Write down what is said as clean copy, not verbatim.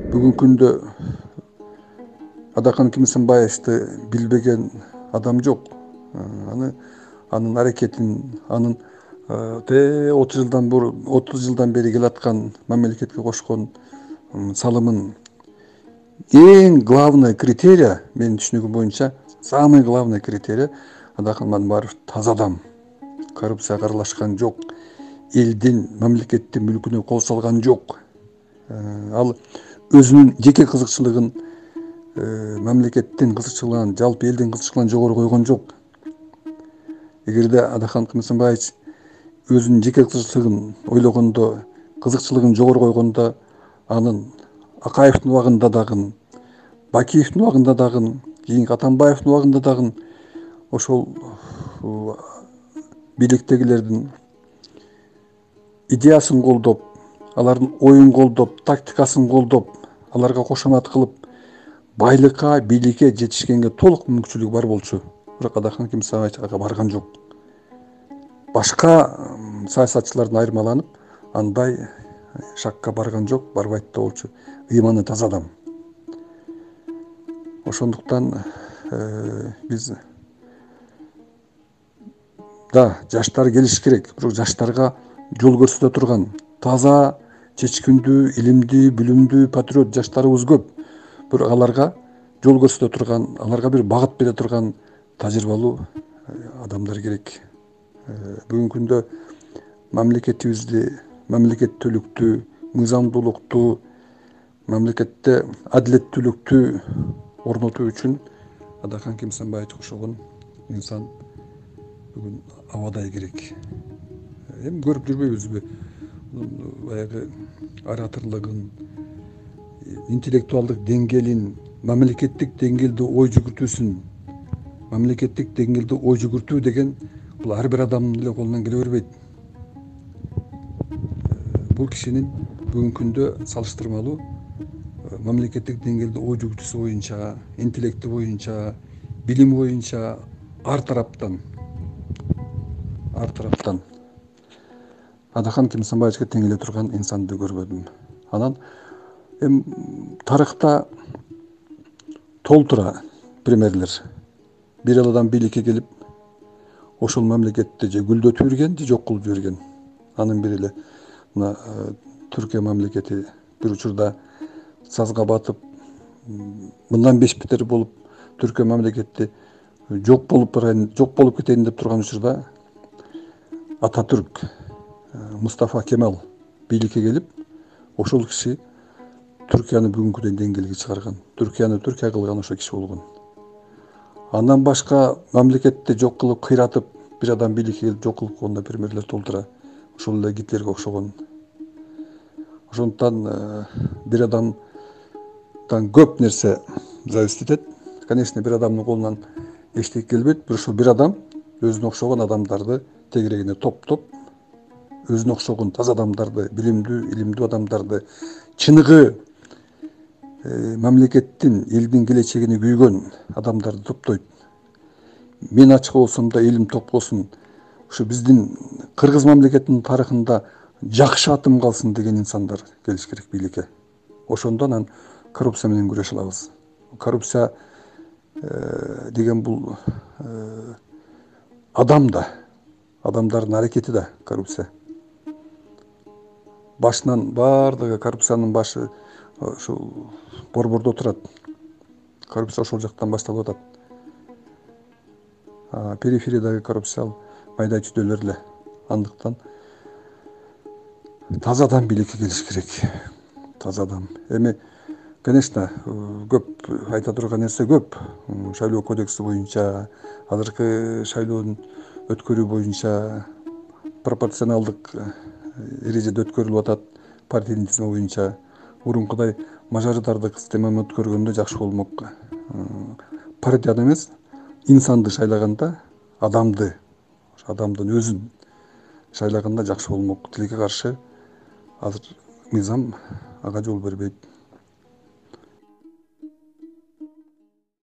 Бүгүнкү күндө Адакан Кимсенбаевди билбеген адам жок. Аны анын аракетин, анын 30 жылдан бери келаткан мамлекетке кошкон салымын эң главный критерия, менин түшүнүгүм боюнча, самый главный критерия Адакан Манбаров таза адам. Коррупцияга аралашкан жок, элдин, мамлекеттин мүлкүнө кол салган жок. Ал өзүнүн жеке кызыкчылыгын мамлекеттин кызыкчылыгынан, жалпы элдин кызыкчылыгынан жогору койгон жок. Эгерде Адакан Кымсынбаевич өзүнүн жеке кызыкчылыгын ойлогондо, кызыкчылыгын жогору койгондо, анын Акаевдин убагында дагы, Бакиевдин убагында дагы, кийинки Атамбаевдин убагында дагы ошол бийликтегилердин идеясын колдоп, алардын оюн колдоп, тактикасын колдоп, аларга кошомат кылып, байлыкка, бийликке жетишкенге толук мүмкүнчүлүгү бар болчу. Бирок Адакан Кимсенбаевич ага барган жок. Башка саясатчылардан айырмаланып, андай шакка барган жок, барбайт да болчу. Ыйманы таза адам. Ошондуктан биз жаштар келиш керек, бирок жаштарга жол көрсөтө турган таза, чечкиндүү, илимдүү, билимдүү патриот жаштарыбыз көп. Бирок аларга жол көрсөтө турган, аларга бир багыт бере турган тажрыйбалуу адамдар керек. Бүгүнкү күндө мамлекетибизди мамлекеттүүлүктү, мыйзамдуулукту, мамлекетте адилеттүүлүктү орнотуу үчүн Адакан Кимсенбаевич окшогон инсан бүгүн абадай керек. Эми көрүп жүрбөйбүзбү? Баягы ораторлугун, интеллектуалдык деңгээлин, мамлекеттик деңгээлде ой жүгүртүүсүн. Мамлекеттик деңгээлде ой жүгүртүү деген бул ар бир адамдын эле колунан келе бербейт. Бул кишинин бүгүнкү күндө салыштырмалуу мамлекеттик деңгээлде ой жүгүртүүсү боюнча, интеллекти боюнча, билими боюнча ар тараптан Адакан Кимсенбаевичке тең эле турган инсанды көрбөдүм. Анан эми тарыхта толтура примерлер. Бир эле адам бийликке келип, ошол мамлекетти же гүлдөтүп жүрген, же жок кылып жиберген. Анын бири эле мына Түркия мамлекети бир учурда сазга батып, мындан бешбетер болуп, Түркия мамлекети жок болуп кетейин деп турган учурда Ататүрк, Мустафа Кемал бийликке келип, ошол киши Түркияны бүгүнкү деңгээлге чыгарган. Түркияны Түркия кылган ошол киши болгон. Андан башка мамлекетти жок кылып, кыйратып, бир адам бийликке келип жок кылып койгондо примерлер толтура. Ошол эле Гитлерге окшогон. Ошондуктан бир адамдан көп нерсе зависит этет. Конечно, бир адамдын колунан эчтеке келбейт, бирок ошол бир адам өзүнө окшогон адамдарды тегерегине топтоп, өзүнө окшогон таза адамдарды, билимдүү, илимдүү адамдарды, чыныгы мамлекеттин, элдин келечегине күйгөн адамдарды топтойт. Мен ачык болсом да элим ток болсун. Ушу биздин кыргыз мамлекетинин тарыхында жакшы атым калсын деген инсандар келиш керек бийликке. Ошондо анан коррупция менен күрөшө алабыз. Коррупция деген бул адам да, адамдардын аракети да коррупция. Башынан баардыгы коррупциянын башы ушул борбордо турат. Коррупция ошол жактан башталып атат. Перифериядагы коррупция майда чүйдөлөр эле. Андыктан таза адам бийликке келиш керек. Таза адам. Эми, конечно, көп айта турган нерсе көп. Шайлоо кодекси боюнча, азыркы шайлоонун өткөрүү боюнча, пропорционалдык эрежеде өткөрүлүп атат, партиянын тизими боюнча. Мурункудай мажоритардык системаны өткөргөндө жакшы болмок. Партияны эмес, инсанды шайлаганда, адамдын өзүн шайлаганда жакшы болмок. Тилекке каршы азыр мыйзам ага жол бербейт.